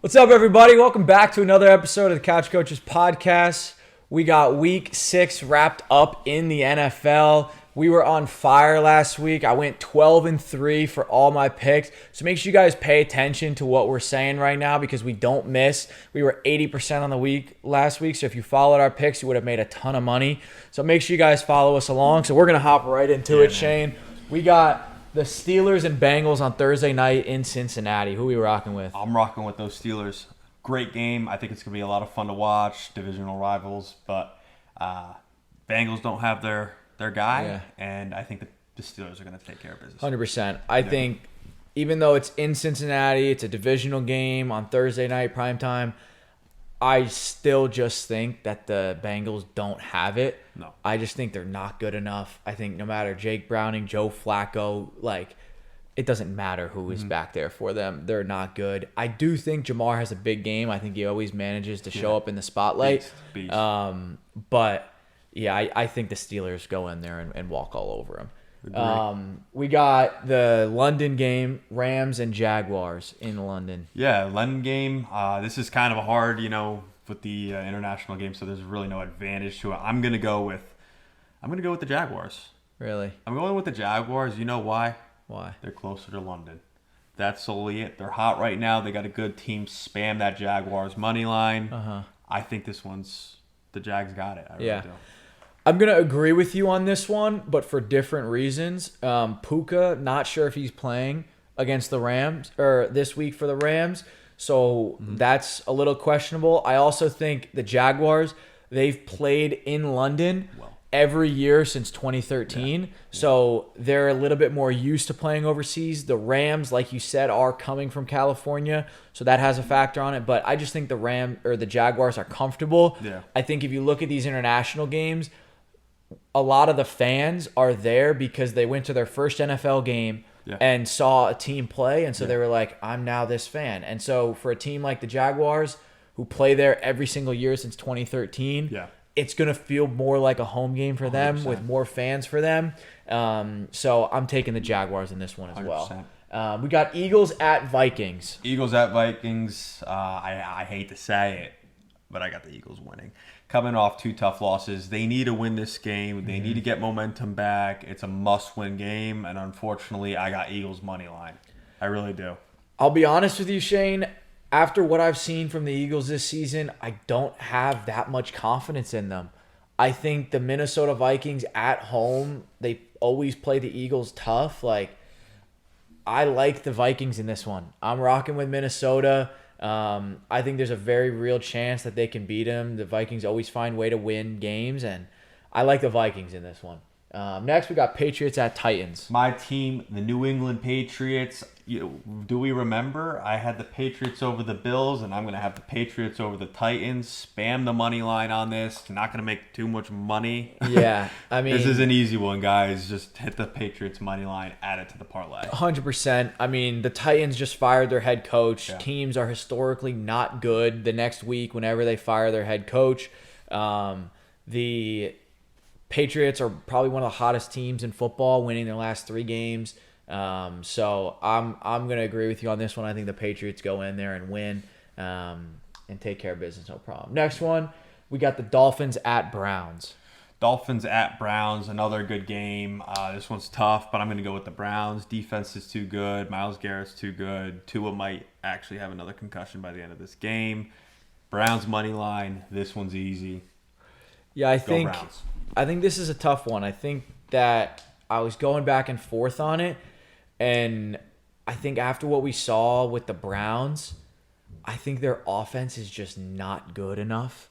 What's up, everybody? Welcome back to another episode of the Couch Coaches Podcast. We got Week 6 wrapped up in the NFL. We were on fire last week. I went 12-3 for all my picks. So make sure you guys pay attention to what we're saying right now because we don't miss. We were 80% on the week last week. So if you followed our picks, you would have made a ton of money. So make sure you guys follow us along. So we're going to hop right into it, Shane. We got the Steelers and Bengals on Thursday night in Cincinnati. Who are we rocking with? I'm rocking with those Steelers. Great game. I think it's going to be a lot of fun to watch. Divisional rivals. But Bengals don't have their guy. And I think the Steelers are going to take care of business. 100%. I think even though it's in Cincinnati, it's a divisional game on Thursday night, primetime, I still just think that the Bengals don't have it. No. I just think they're not good enough. I think no matter Jake Browning, Joe Flacco, it doesn't matter who is back there for them. They're not good. I do think Jamar has a big game. I think he always manages to show up in the spotlight. Beast. But, yeah, I think the Steelers go in there and walk all over him. We got the London game, Rams and Jaguars in London. Yeah, London game. This is kind of a hard, with the international game, so there's really no advantage to it. I'm gonna go with the Jaguars. Really? I'm going with the Jaguars. You know why? Why? They're closer to London. That's solely it. They're hot right now. They got a good team. Spam that Jaguars money line. I think this one's the Jags got it. I really do. I'm going to agree with you on this one, but for different reasons. Puka, not sure if he's playing against the Rams or this week for the Rams. So that's a little questionable. I also think the Jaguars, they've played in London every year since 2013. So they're a little bit more used to playing overseas. The Rams, like you said, are coming from California. So that has a factor on it. But I just think the Jaguars are comfortable. Yeah. I think if you look at these international games, a lot of the fans are there because they went to their first NFL game and saw a team play. And so they were like, I'm now this fan. And so for a team like the Jaguars, who play there every single year since 2013, it's going to feel more like a home game for them 100%. with more fans for them. So I'm taking the Jaguars in this one as 100%. well. We got Eagles at Vikings. Eagles at Vikings. I hate to say it, but I got the Eagles winning. Coming off 2 tough losses, they need to win this game. They need to get momentum back. It's a must-win game, and unfortunately, I got Eagles money line. I really do. I'll be honest with you, Shane. After what I've seen from the Eagles this season, I don't have that much confidence in them. I think the Minnesota Vikings at home, they always play the Eagles tough. I like the Vikings in this one. I'm rocking with Minnesota. I think there's a very real chance that they can beat them. The Vikings always find a way to win games, and I like the Vikings in this one. Next, we got Patriots at Titans. My team, the New England Patriots. Do we remember? I had the Patriots over the Bills, and I'm going to have the Patriots over the Titans. Spam the money line on this. You're not going to make too much money. Yeah, I mean, this is an easy one, guys. Just hit the Patriots money line, add it to the parlay. 100%. I mean, the Titans just fired their head coach. Yeah. Teams are historically not good the next week whenever they fire their head coach. The Patriots are probably one of the hottest teams in football, winning their last 3 games. So I'm going to agree with you on this one. I think the Patriots go in there and win and take care of business, no problem. Next one, we got the Dolphins at Browns. Dolphins at Browns, another good game. This one's tough, but I'm going to go with the Browns. Defense is too good. Myles Garrett's too good. Tua might actually have another concussion by the end of this game. Browns money line. This one's easy. Yeah, I Go Browns. think this is a tough one. I think that I was going back and forth on it, and I think after what we saw with the Browns, I think their offense is just not good enough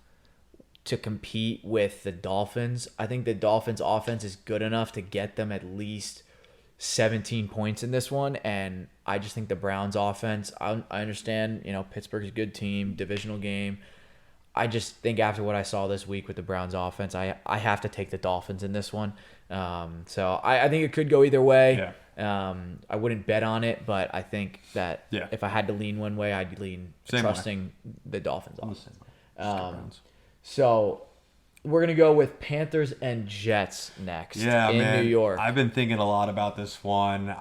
to compete with the Dolphins. I think the Dolphins' offense is good enough to get them at least 17 points in this one, and I just think the Browns' offense, I understand, Pittsburgh's a good team, divisional game. I just think after what I saw this week with the Browns' offense, I have to take the Dolphins in this one. So I think it could go either way. Yeah. I wouldn't bet on it, but I think that if I had to lean one way, I'd lean trusting the Dolphins offense. So We're going to go with Panthers and Jets next in man. New York. I've been thinking a lot about this one.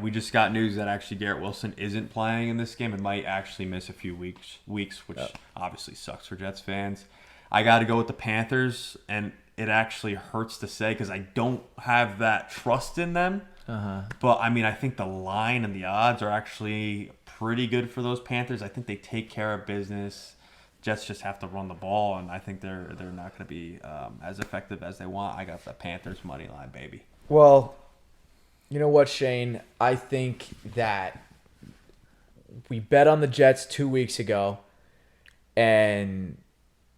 We just got news that actually Garrett Wilson isn't playing in this game and might actually miss a few weeks, which obviously sucks for Jets fans. I got to go with the Panthers, and it actually hurts to say because I don't have that trust in them. But, I mean, I think the line and the odds are actually pretty good for those Panthers. I think they take care of business. Jets just have to run the ball, and I think they're not going to be as effective as they want. I got the Panthers money line, baby. Well, you know what, Shane? I think that we bet on the Jets 2 weeks ago, and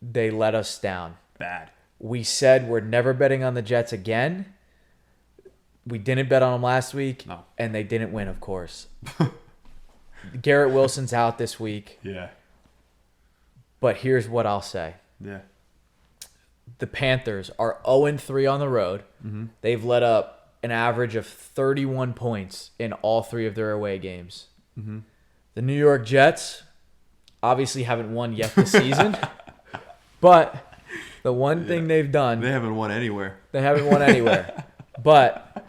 they let us down. Bad. We said we're never betting on the Jets again. We didn't bet on them last week, and they didn't win, of course. Garrett Wilson's out this week. Yeah. But here's what I'll say. Yeah. The Panthers are 0-3 on the road. Mm-hmm. They've let up an average of 31 points in all 3 of their away games. Mm-hmm. The New York Jets obviously haven't won yet this season. But the one thing they've done... They haven't won anywhere. They haven't won anywhere. But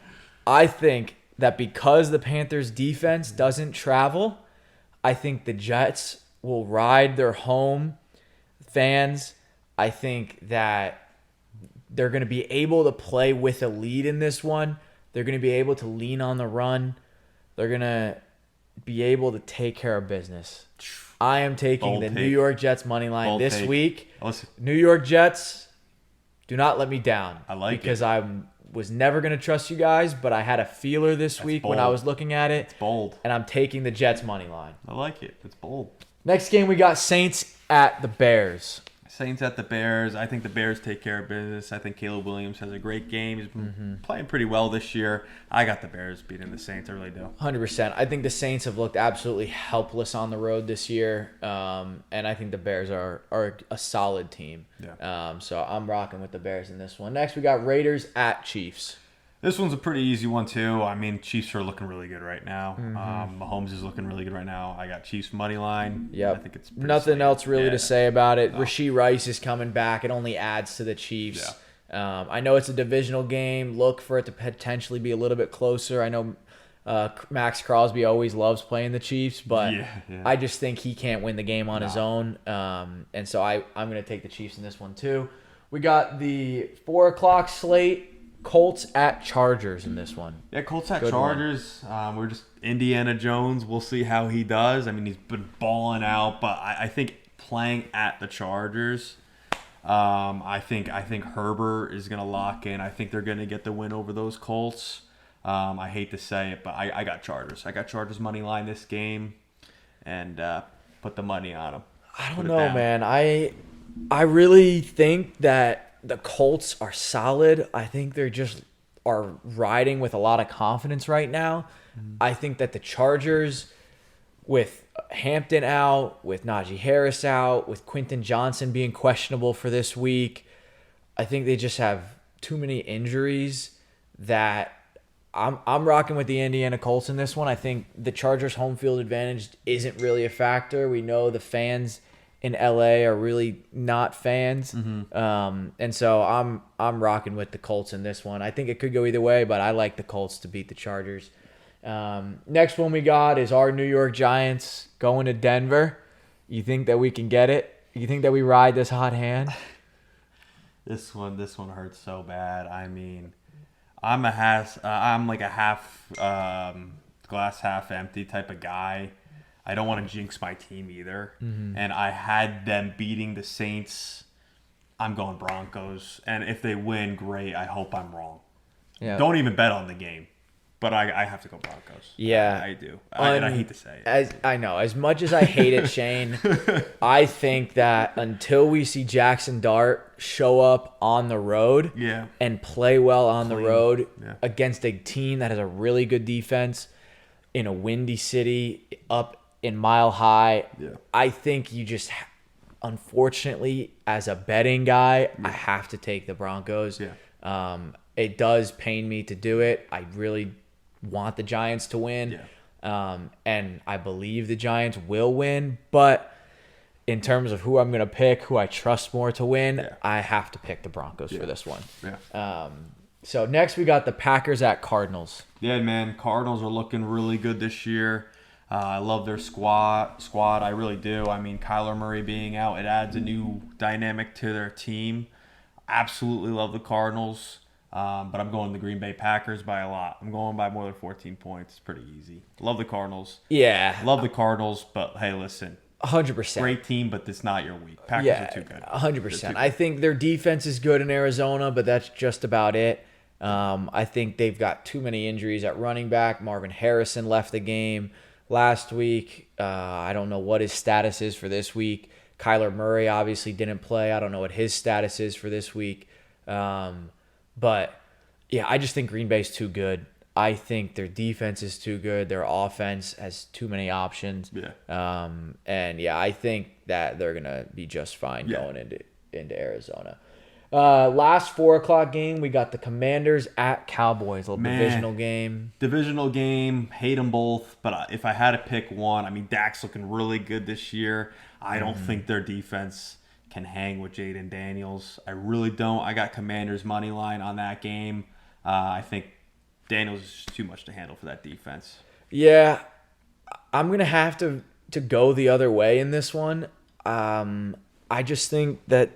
I think that because the Panthers' defense doesn't travel, I think the Jets will ride their home fans. I think that they're going to be able to play with a lead in this one. They're going to be able to lean on the run. They're going to be able to take care of business. I am taking the New York Jets money line this week. New York Jets, do not let me down. I like it. Because I was never going to trust you guys, but I had a feeler this week when I was looking at it. It's bold. And I'm taking the Jets money line. I like it. It's bold. Next game, we got Saints at the Bears. Saints at the Bears. I think the Bears take care of business. I think Caleb Williams has a great game. He's been playing pretty well this year. I got the Bears beating the Saints. I really do. 100%. I think the Saints have looked absolutely helpless on the road this year. And I think the Bears are a solid team. Yeah. So I'm rocking with the Bears in this one. Next, we got Raiders at Chiefs. This one's a pretty easy one, too. I mean, Chiefs are looking really good right now. Mahomes is looking really good right now. I got Chiefs money line. Yep. I think it's nothing else really to say about it. Rashee Rice is coming back. It only adds to the Chiefs. Yeah. I know it's a divisional game. Look for it to potentially be a little bit closer. I know Max Crosby always loves playing the Chiefs, but I just think he can't win the game on his own. And so I'm going to take the Chiefs in this one, too. We got the 4 o'clock slate. Colts at Chargers in this one. Yeah, Colts at Chargers. We're just Indiana Jones. We'll see how he does. I mean, he's been balling out, but I think playing at the Chargers, I think Herbert is going to lock in. I think they're going to get the win over those Colts. I hate to say it, but I got Chargers. I got Chargers money line this game, and put the money on them. I don't know, man. I really think that the Colts are solid. I think they're just are riding with a lot of confidence right now. I think that the Chargers, with Hampton out, with Najee Harris out, with Quentin Johnson being questionable for this week, I think they just have too many injuries that I'm rocking with the Indiana Colts in this one. I think the Chargers' home field advantage isn't really a factor. We know the fans in LA are really not fans. And so I'm rocking with the Colts in this one. I think it could go either way, but I like the Colts to beat the Chargers. Next one we got is our New York Giants going to Denver. You think that we can get it? You think that we ride this hot hand? This one hurts so bad. I mean, I'm like a half glass half empty type of guy. I don't want to jinx my team either. And I had them beating the Saints. I'm going Broncos. And if they win, great. I hope I'm wrong. Yeah. Don't even bet on the game. But I have to go Broncos. Yeah. I do. And I hate to say it. I know. As much as I hate it, Shane, I think that until we see Jackson Dart show up on the road and play well on the road against a team that has a really good defense in a windy city up in Mile High, I think you just, unfortunately, as a betting guy, I have to take the Broncos. It does pain me to do it. I really want the Giants to win, and I believe the Giants will win. But in terms of who I'm going to pick, who I trust more to win, Yeah. I have to pick the Broncos for this one. Yeah. So next we got the Packers at Cardinals. Yeah, man. Cardinals are looking really good this year. I love their squad. I really do. I mean, Kyler Murray being out, it adds a new dynamic to their team. Absolutely love the Cardinals, but I'm going the Green Bay Packers by a lot. I'm going by more than 14 points. It's pretty easy. Love the Cardinals. Yeah. Love the Cardinals, but hey, listen. 100%. Great team, but it's not your week. Packers are too good. 100%. I think their defense is good in Arizona, but that's just about it. I think they've got too many injuries at running back. Marvin Harrison left the game last week. I don't know what his status is for this week. Kyler Murray obviously didn't play. I don't know what his status is for this week. But, yeah, I just think Green Bay's too good. I think their defense is too good. Their offense has too many options. Yeah. And, yeah, I think that they're going to be just fine going into Arizona. Last 4 o'clock game, we got the Commanders at Cowboys. A little divisional game. Divisional game. Hate them both. But if I had to pick one, I mean, Dak's looking really good this year. I don't think their defense can hang with Jaden Daniels. I really don't. I got Commanders money line on that game. I think Daniels is too much to handle for that defense. Yeah, I'm going to have to go the other way in this one. I just think that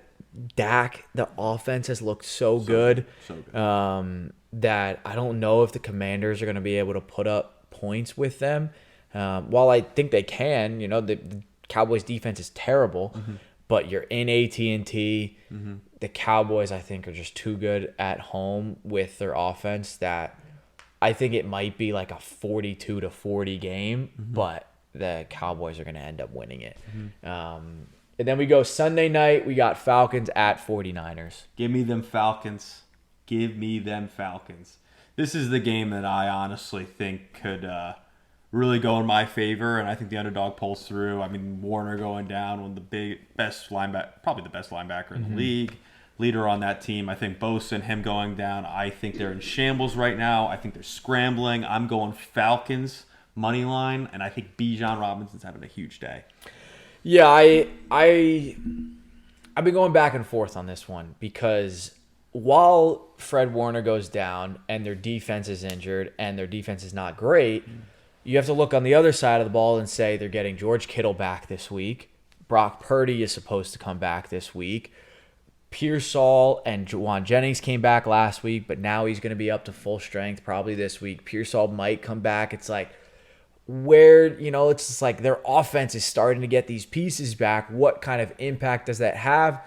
Dak, the offense has looked so good. That I don't know if the Commanders are going to be able to put up points with them. While I think they can, the Cowboys defense is terrible, but you're in AT&T. The Cowboys, I think, are just too good at home with their offense that I think it might be like a 42-40 game, but the Cowboys are going to end up winning it. And then we go Sunday night. We got Falcons at 49ers. Give me them Falcons. Give me them Falcons. This is the game that I honestly think could really go in my favor, and I think the underdog pulls through. I mean, Warner going down, one of the best linebacker, probably the best linebacker in the league, leader on that team. I think Bosa and him going down. I think they're in shambles right now. I think they're scrambling. I'm going Falcons money line, and I think Bijan Robinson's having a huge day. Yeah, I've been going back and forth on this one because while Fred Warner goes down and their defense is injured and their defense is not great, you have to look on the other side of the ball and say they're getting George Kittle back this week. Brock Purdy is supposed to come back this week. Pearsall and Juwan Jennings came back last week, but now he's going to be up to full strength probably this week. Pearsall might come back. It's like, it's just like their offense is starting to get these pieces back. What kind of impact does that have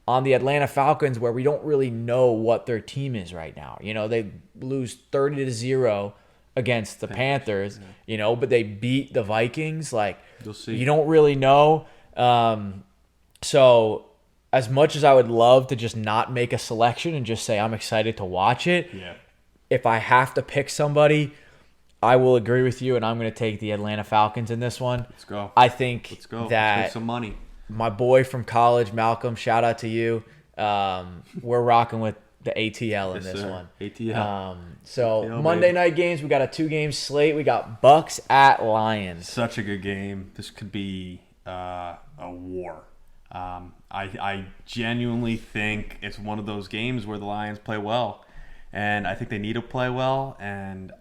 on the Atlanta Falcons, where we don't really know what their team is right now? They lose 30-0 against the Panthers, but they beat the Vikings. Like, you'll see. You don't really know. So as much as I would love to just not make a selection and just say I'm excited to watch it, if I have to pick somebody, I will agree with you, and I'm going to take the Atlanta Falcons in this one. Let's go. I think Let's go. that Let's make some money. My boy from college, Malcolm, shout out to you. We're rocking with the ATL in this one. ATL. So ATL, Monday baby. night games, we got a 2-game slate. We got Bucks at Lions. Such a good game. This could be a war. I genuinely think it's one of those games where the Lions play well, and I think they need to play well. And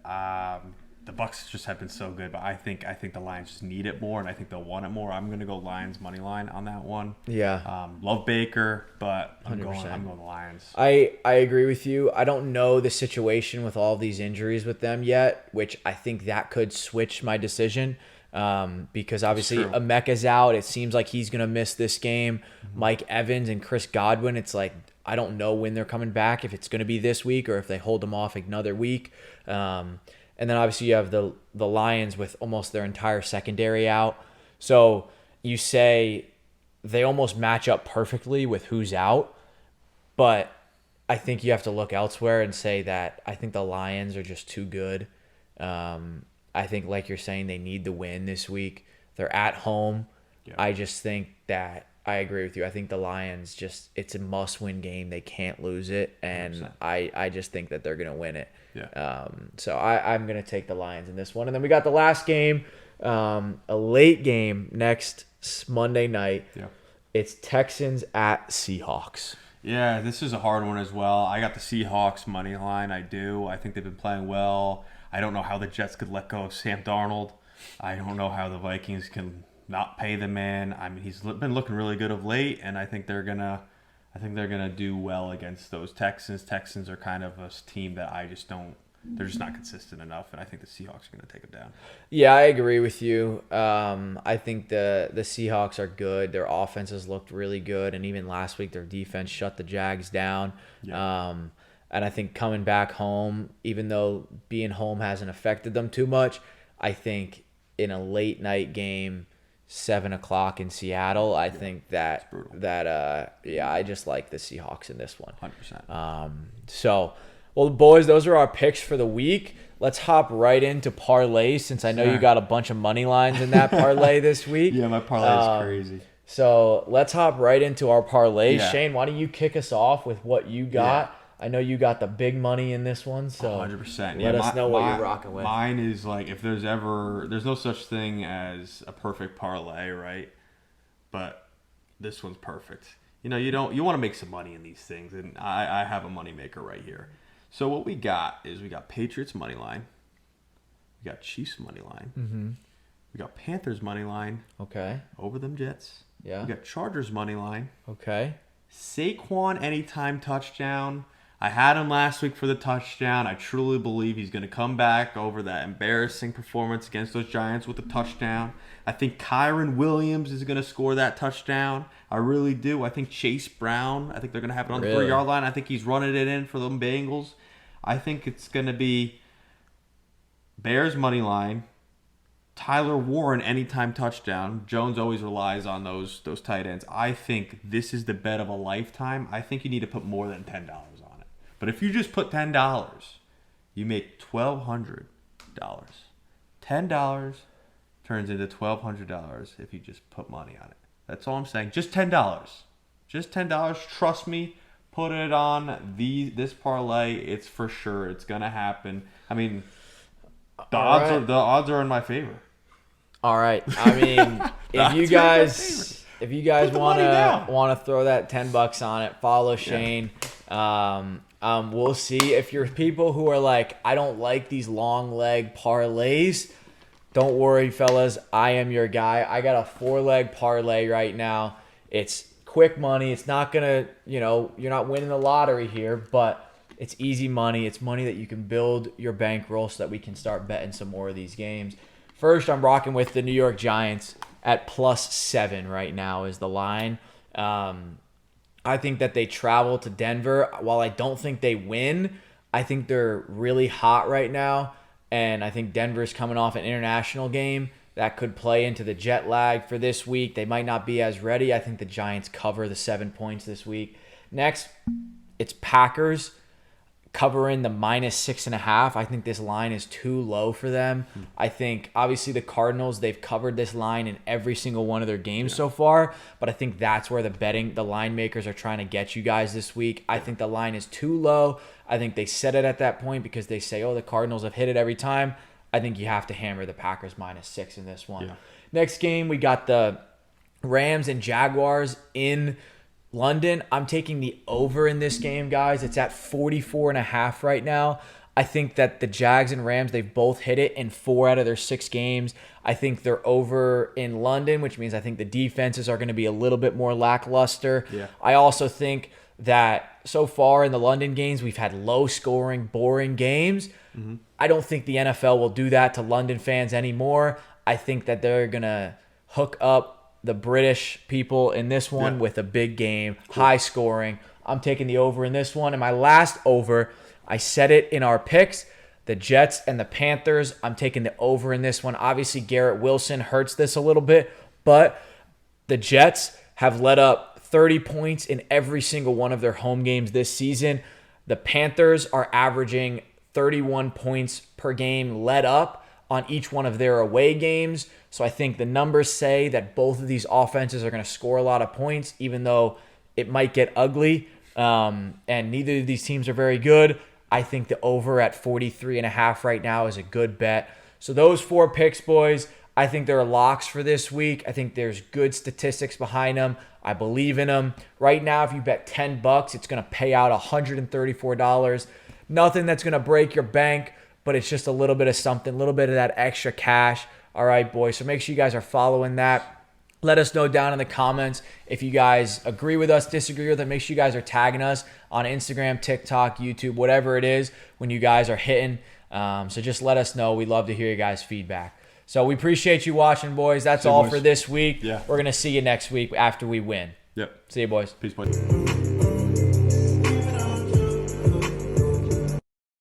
the Bucks just have been so good, but I think the Lions just need it more, and I think they'll want it more. I'm gonna go Lions money line on that one. Yeah. Love Baker, but I'm 100%. going the Lions. I agree with you. I don't know the situation with all these injuries with them yet, which I think that could switch my decision. Because obviously Emeka's out. It seems like he's going to miss this game. Mike Evans and Chris Godwin, it's like I don't know when they're coming back, if it's going to be this week or if they hold them off another week. And then obviously you have the Lions with almost their entire secondary out. So you say they almost match up perfectly with who's out. But I think you have to look elsewhere and say that I think the Lions are just too good. I think, like you're saying, they need the win this week. They're at home. Yeah. I just think that I agree with you. I think the Lions it's a must-win game. They can't lose it, and 100%. I just think that they're going to win it. Yeah. So I'm going to take the Lions in this one. And then we got the last game, a late game next Monday night. Yeah. It's Texans at Seahawks. Yeah, this is a hard one as well. I got the Seahawks money line. I do. I think they've been playing well. I don't know how the Jets could let go of Sam Darnold. I don't know how the Vikings can not pay the man. I mean, he's been looking really good of late, and I think they're gonna do well against those Texans. Texans are kind of a team that I just don't. They're just not consistent enough, and I think the Seahawks are going to take them down. Yeah, I agree with you. I think the Seahawks are good. Their offenses looked really good, and even last week their defense shut the Jags down. Yeah. And I think coming back home, even though being home hasn't affected them too much, I think in a late night game, 7 o'clock in Seattle, I think I just like the Seahawks in this one. 100%. Well, boys, those are our picks for the week. Let's hop right into parlays since I know you got a bunch of money lines in that parlay this week. Yeah, my parlay is crazy. So let's hop right into our parlays. Yeah. Shane, why don't you kick us off with what you got? Yeah. I know you got the big money in this one, so 100%. let us know what you're rocking with. Mine is like if there's no such thing as a perfect parlay, right? But this one's perfect. You want to make some money in these things, and I have a money maker right here. So what we got Patriots money line, we got Chiefs money line, we got Panthers money line, Okay. over them Jets. Yeah. We got Chargers money line, Okay. Saquon anytime touchdown. I had him last week for the touchdown. I truly believe he's going to come back over that embarrassing performance against those Giants with a touchdown. I think Kyron Williams is going to score that touchdown. I really do. I think Chase Brown, I think they're going to have it on the 3-yard line. I think he's running it in for the Bengals. I think it's going to be Bears money line, Tyler Warren anytime touchdown. Jones always relies on those tight ends. I think this is the bet of a lifetime. I think you need to put more than $10 on it. But if you just put $10, you make $1,200. $10 turns into $1,200 if you just put money on it. That's all I'm saying. Just $10. Just $10. Trust me. Put it on this parlay. It's for sure. It's gonna happen. I mean, the odds are in my favor. All right. I mean, if you guys wanna throw that $10 on it, follow Shane. We'll see. If you're people who are like, I don't like these long leg parlays, don't worry, fellas. I am your guy. I got a 4-leg parlay right now. It's quick money. It's not gonna, you're not winning the lottery here, but it's easy money. It's money that you can build your bankroll so that we can start betting some more of these games. First, I'm rocking with the New York Giants at +7 right now is the line. I think that they travel to Denver. While I don't think they win, I think they're really hot right now. And I think Denver's coming off an international game that could play into the jet lag for this week. They might not be as ready. I think the Giants cover the 7 points this week. Next, it's Packers covering the -6.5. I think this line is too low for them. I think obviously the Cardinals, they've covered this line in every single one of their games so far, but I think that's where the line makers are trying to get you guys this week. I think the line is too low. I think they set it at that point because they say, the Cardinals have hit it every time. I think you have to hammer the Packers -6 in this one. Yeah. Next game, we got the Rams and Jaguars in London. I'm taking the over in this game, guys. It's at 44.5 right now. I think that the Jags and Rams, they've both hit it in 4 out of their 6 games. I think they're over in London, which means I think the defenses are going to be a little bit more lackluster. Yeah. I also think that so far in the London games, we've had low-scoring, boring games. Mm-hmm. I don't think the NFL will do that to London fans anymore. I think that they're going to hook up the British people in this one with a big game, high scoring. I'm taking the over in this one. And my last over, I said it in our picks, the Jets and the Panthers. I'm taking the over in this one. Obviously, Garrett Wilson hurts this a little bit, but the Jets have let up 30 points in every single one of their home games this season. The Panthers are averaging 31 points per game let up on each one of their away games. So I think the numbers say that both of these offenses are going to score a lot of points, even though it might get ugly. And neither of these teams are very good. I think the over at 43.5 right now is a good bet. So those 4 picks, boys, I think there are locks for this week. I think there's good statistics behind them. I believe in them. Right now, if you bet $10, it's going to pay out $134. Nothing that's going to break your bank, but it's just a little bit of something, a little bit of that extra cash. All right, boys. So make sure you guys are following that. Let us know down in the comments if you guys agree with us, disagree with it. Make sure you guys are tagging us on Instagram, TikTok, YouTube, whatever it is when you guys are hitting. So just let us know. We'd love to hear your guys' feedback. So we appreciate you watching, boys. That's all for this week. Yeah. We're going to see you next week after we win. Yep. See you, boys. Peace, boys.